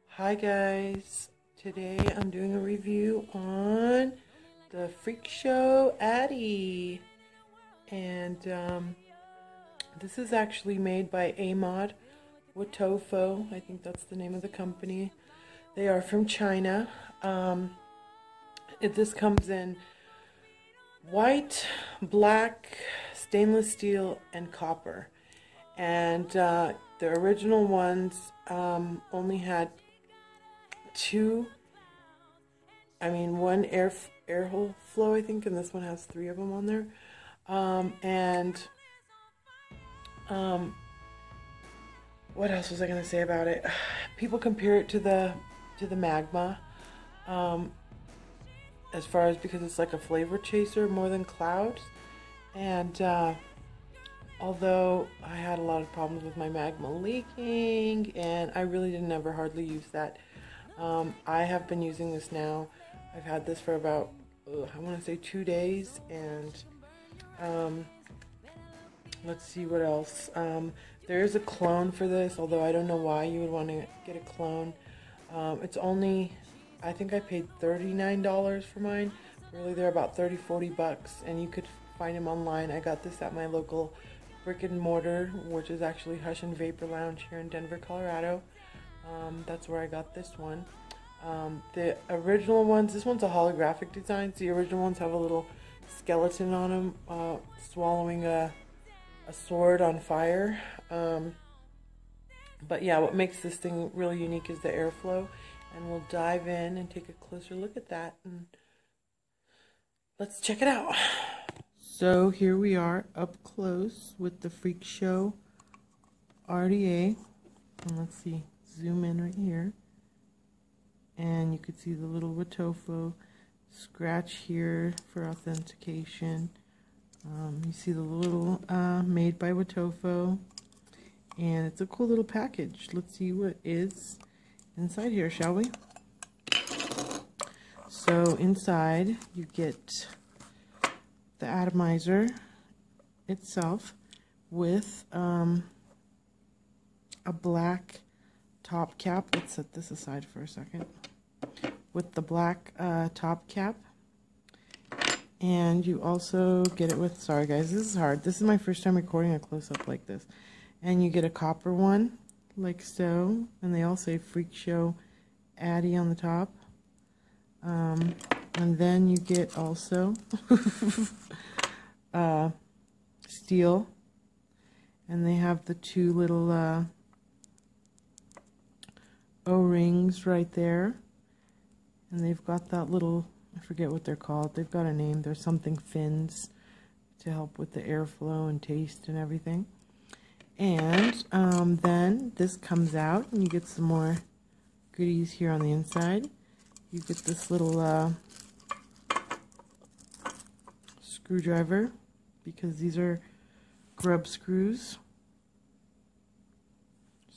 Hi guys, today I'm doing a review on the Freak Show Addy, and this is actually made by WOTOFO. I think that's the name of the company. They are from China. This comes in white, black, stainless steel, and copper, and the original ones only had one air hole flow, I think, and this one has 3 of them on there. What else was I gonna say about it? People compare it to the Magma, as far as because it's like a flavor chaser more than clouds. And although I had a lot of problems with my Magma leaking, and I really didn't ever hardly use that. I have been using this now. I've had this for about, I want to say 2 days, and let's see what else. There is a clone for this, although I don't know why you would want to get a clone. It's only, I think I paid $39 for mine. Really, they're about 30-40 bucks, and you could find them online. I got this at my local brick and mortar, which is actually Hush and Vapor Lounge here in Denver, Colorado. That's where I got this one. The original ones, this one's a holographic design. So the original ones have a little skeleton on them, swallowing a sword on fire. But yeah, what makes this thing really unique is the airflow. And we'll dive in and take a closer look at that. And let's check it out. So here we are up close with the Freak Show RDA. And let's see. Zoom in right here, and you could see the little WOTOFO scratch here for authentication. You see the little made by WOTOFO, and it's a cool little package. Let's see what is inside here, shall we? So inside you get the atomizer itself with a black top cap. Let's set this aside for a second. With the black top cap, and you also get it with, sorry guys, this is hard. This is my first time recording a close-up like this. And you get a copper one, like so, and they all say Freak Show Addy on the top. And then you get also steel, and they have the 2 little O-rings right there, and they've got that little, I forget what they're called, they've got a name, there's something fins to help with the airflow and taste and everything. And then this comes out and you get some more goodies here on the inside. You get this little screwdriver, because these are grub screws.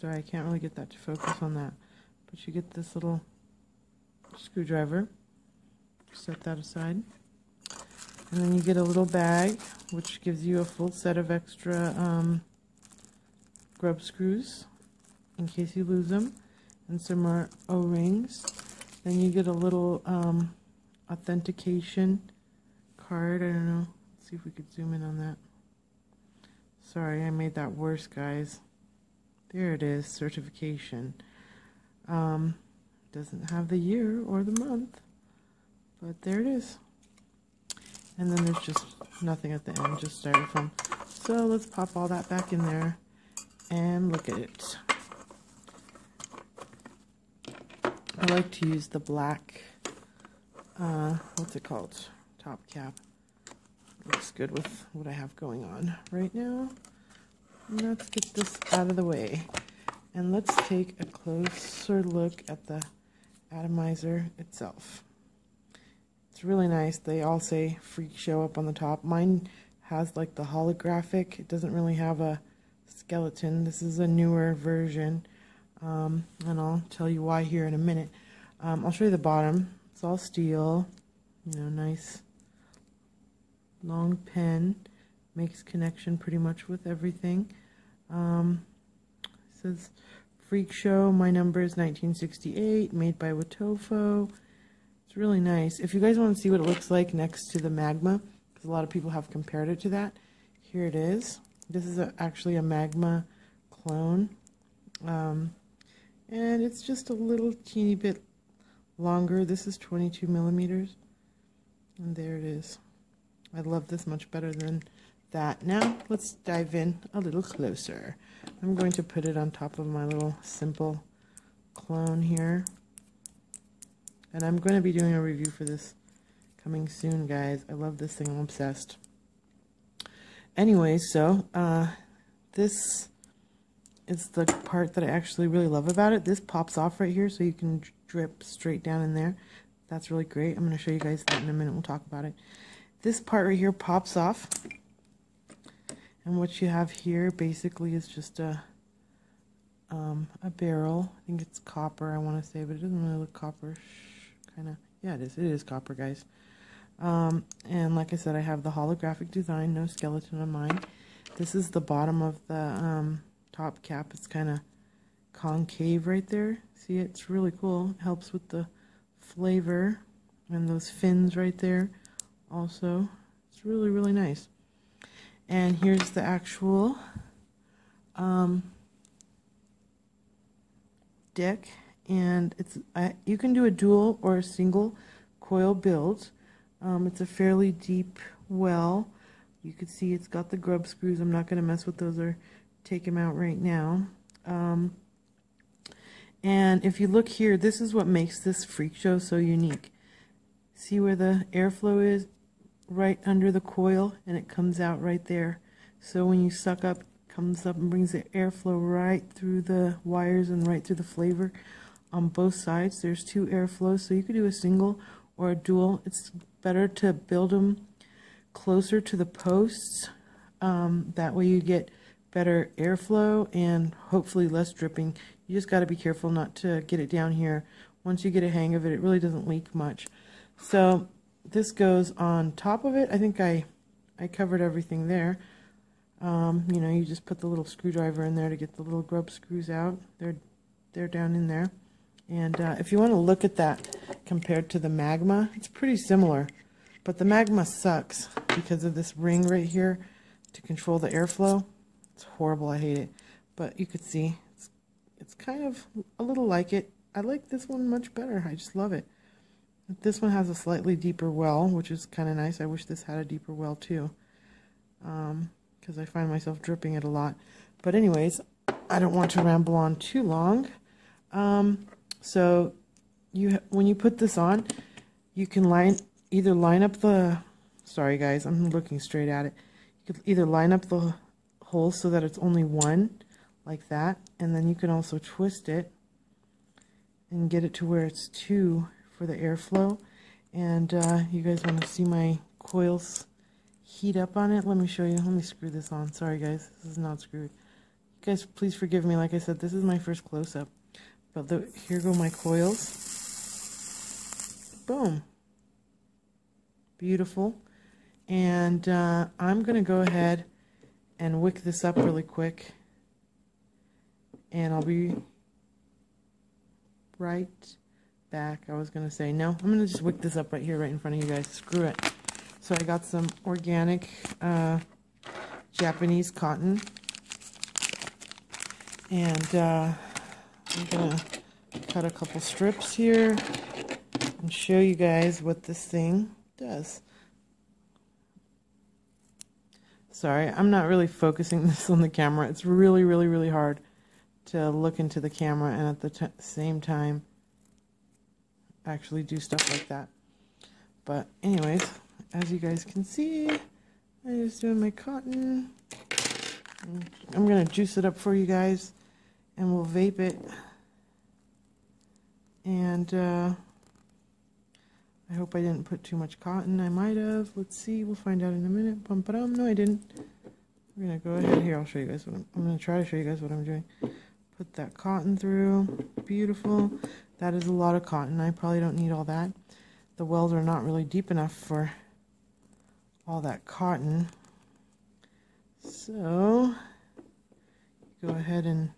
Sorry, I can't really get that to focus on that. But you get this little screwdriver. Set that aside. And then you get a little bag, which gives you a full set of extra grub screws in case you lose them, and some more O-rings. Then you get a little authentication card. I don't know. Let's see if we could zoom in on that. Sorry, I made that worse, guys. There it is, certification. Doesn't have the year or the month, but there it is. And then there's just nothing at the end, just styrofoam. So let's pop all that back in there and look at it. I like to use the black, what's it called? Top cap. Looks good with what I have going on right now. Let's get this out of the way, and let's take a closer look at the atomizer itself. It's really nice. They all say Freak Show up on the top. Mine has like the holographic. It doesn't really have a skeleton. This is a newer version, and I'll tell you why here in a minute. I'll show you the bottom. It's all steel, you know, nice long pen. Makes connection pretty much with everything. It says Freak Show. My number is 1968, made by WOTOFO. It's really nice. If you guys want to see what it looks like next to the Magma, because a lot of people have compared it to that, here it is. This is actually a Magma clone. And it's just a little teeny bit longer. This is 22 millimeters. And there it is. I love this much better than that. Now, let's dive in a little closer. I'm going to put it on top of my little simple clone here. And I'm going to be doing a review for this coming soon, guys. I love this thing. I'm obsessed. Anyway, so this is the part that I actually really love about it. This pops off right here, so you can drip straight down in there. That's really great. I'm going to show you guys that in a minute. We'll talk about it. This part right here pops off. And what you have here basically is just a barrel. I think it's copper, I want to say, but it doesn't really look copper. Kind of, yeah, it is. It is copper, guys. And like I said, I have the holographic design, no skeleton on mine. This is the bottom of the top cap. It's kind of concave right there. See, it's really cool. It helps with the flavor, and those fins right there also. It's really, really nice. And here's the actual deck, and it's you can do a dual or a single coil build. It's a fairly deep well. You can see it's got the grub screws. I'm not going to mess with those or take them out right now. And if you look here, this is what makes this Freak Show so unique. See where the airflow is? Right under the coil, and it comes out right there. So when you suck up, it comes up and brings the airflow right through the wires and right through the flavor on both sides. There's two airflows, so you could do a single or a dual. It's better to build them closer to the posts. That way you get better airflow and hopefully less dripping. You just got to be careful not to get it down here. Once you get a hang of it, it really doesn't leak much. So this goes on top of it. I think I covered everything there. You know, you just put the little screwdriver in there to get the little grub screws out. They're down in there. And if you want to look at that compared to the Magma, it's pretty similar. But the Magma sucks because of this ring right here to control the airflow. It's horrible. I hate it. But you could see it's kind of a little like it. I like this one much better. I just love it. This one has a slightly deeper well, which is kind of nice. I wish this had a deeper well too, because I find myself dripping it a lot. But anyways, I don't want to ramble on too long. So when you put this on, you can either line up the, sorry guys, I'm looking straight at it. You could either line up the holes so that it's only one, like that, and then you can also twist it and get it to where it's two for the airflow. And you guys want to see my coils heat up on it? Let me show you. Let me screw this on. Sorry guys, this is not screwed. You guys please forgive me. Like I said, this is my first close-up. But here go my coils. Boom. Beautiful. And I'm going to go ahead and wick this up really quick. And I'll be right back. I was going to say, no, I'm going to just wick this up right here, right in front of you guys. Screw it. So I got some organic Japanese cotton. And I'm going to cut a couple strips here and show you guys what this thing does. Sorry, I'm not really focusing this on the camera. It's really, really, really hard to look into the camera and at the same time actually do stuff like that. But anyways, as you guys can see, I'm just doing my cotton. I'm going to juice it up for you guys, and we'll vape it. And I hope I didn't put too much cotton. I might have. Let's see. We'll find out in a minute. Bum-ba-dum. No, I didn't. We're going to go ahead here. I'll show you guys what I'm going to try to show you guys what I'm doing. Put that cotton through. Beautiful. That is a lot of cotton. I probably don't need all that. The wells are not really deep enough for all that cotton. So, go ahead and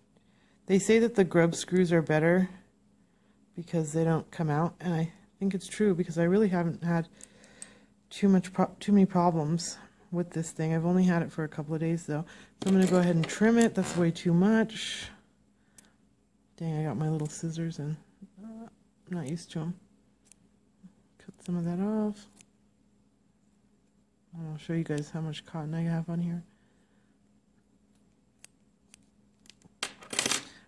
They say that the grub screws are better because they don't come out, and I think it's true because I really haven't had too many problems with this thing. I've only had it for a couple of days though. So I'm going to go ahead and trim it. That's way too much. Dang, I got my little scissors and I'm not used to them. Cut some of that off. And I'll show you guys how much cotton I have on here.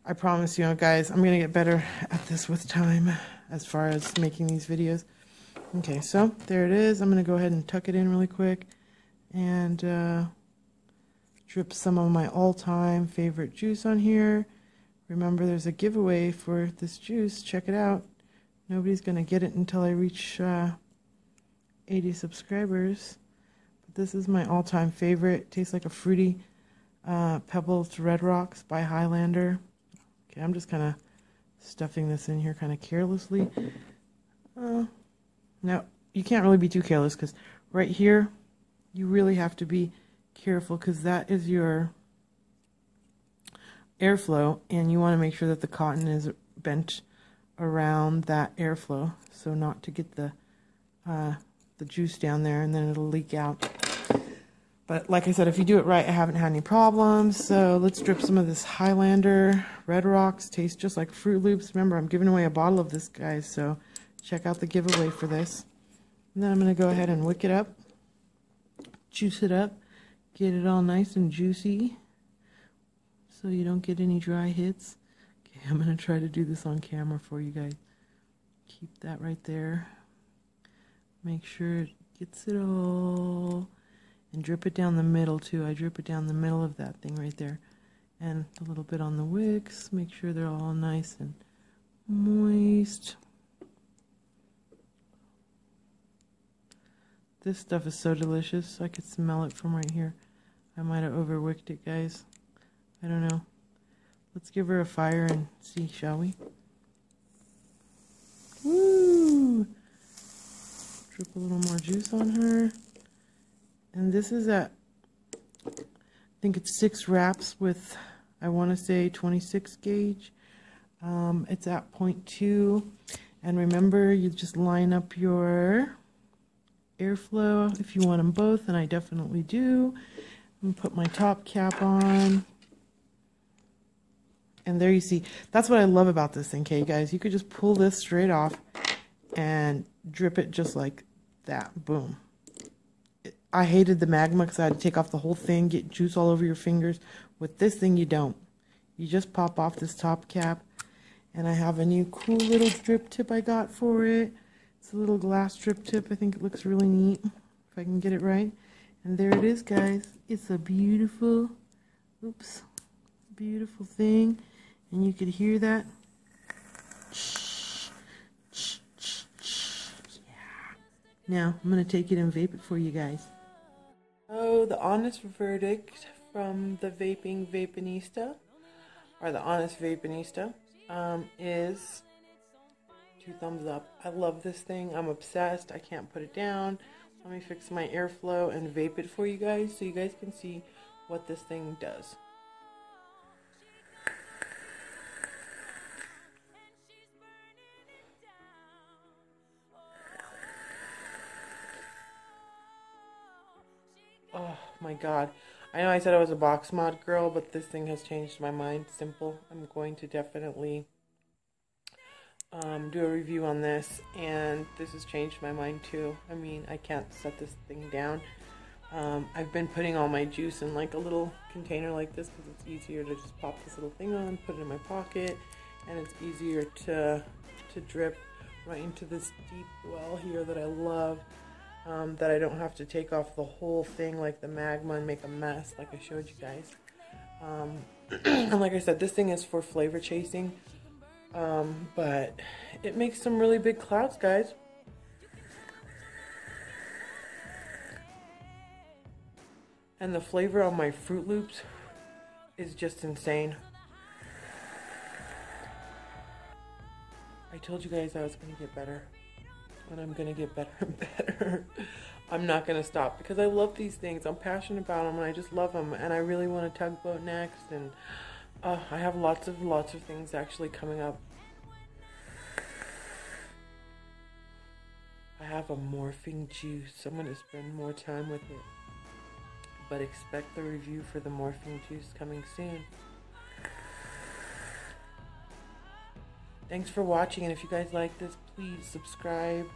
I promise you guys, I'm going to get better at this with time as far as making these videos. Okay, so there it is. I'm going to go ahead and tuck it in really quick and drip some of my all-time favorite juice on here. Remember, there's a giveaway for this juice. Check it out. Nobody's going to get it until I reach 80 subscribers. But this is my all-time favorite. It tastes like a fruity Pebbles Red Rocks by Highlander. Okay, I'm just kind of stuffing this in here kind of carelessly. Now, you can't really be too careless because right here, you really have to be careful because that is your airflow, and you want to make sure that the cotton is bent around that airflow so not to get the juice down there and then it'll leak out. But like I said, if you do it right, I haven't had any problems. So let's drip some of this Highlander Red Rocks. Tastes just like Fruit Loops. Remember, I'm giving away a bottle of this, guys, so check out the giveaway for this. And then I'm going to go ahead and wick it up, juice it up, get it all nice and juicy so you don't get any dry hits. Okay, I'm going to try to do this on camera for you guys. Keep that right there. Make sure it gets it all. And drip it down the middle too. I drip it down the middle of that thing right there. And a little bit on the wicks. Make sure they're all nice and moist. This stuff is so delicious. I could smell it from right here. I might have overwicked it, guys. I don't know. Let's give her a fire and see, shall we? Woo! Drip a little more juice on her. And this is at, I think it's 6 wraps with, I want to say 26 gauge. It's at 0.2. And remember, you just line up your airflow if you want them both, and I definitely do. I'm going to put my top cap on. And there you see, that's what I love about this thing, okay, guys? You could just pull this straight off and drip it just like that. Boom. I hated the magma because I had to take off the whole thing, get juice all over your fingers. With this thing, you don't. You just pop off this top cap. And I have a new cool little drip tip I got for it. It's a little glass drip tip. I think it looks really neat, if I can get it right. And there it is, guys. It's a beautiful, beautiful thing. And you could hear that. Yeah. Now, I'm going to take it and vape it for you guys. Oh, the honest verdict from the vaping vaponista, or the honest vaponista, is 2 thumbs up. I love this thing. I'm obsessed. I can't put it down. Let me fix my airflow and vape it for you guys so you guys can see what this thing does. Oh my god. I know I said I was a box mod girl, but this thing has changed my mind. Simple. I'm going to definitely do a review on this, and this has changed my mind too. I mean, I can't set this thing down. I've been putting all my juice in like a little container like this because it's easier to just pop this little thing on, put it in my pocket, and it's easier to drip right into this deep well here that I love. That I don't have to take off the whole thing like the magma and make a mess like I showed you guys. And like I said, this thing is for flavor chasing, but it makes some really big clouds, guys. And the flavor on my Fruit Loops is just insane. I told you guys I was going to get better. And I'm going to get better and better. I'm not going to stop because I love these things. I'm passionate about them and I just love them. And I really want a tugboat next. And I have lots of things actually coming up. I have a morphing juice. I'm going to spend more time with it. But expect the review for the morphing juice coming soon. Thanks for watching, and if you guys like this, please subscribe,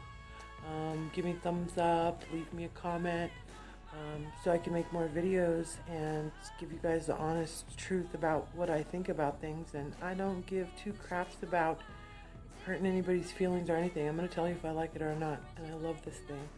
give me a thumbs up, leave me a comment, so I can make more videos and give you guys the honest truth about what I think about things. And I don't give two craps about hurting anybody's feelings or anything. I'm going to tell you if I like it or not, and I love this thing.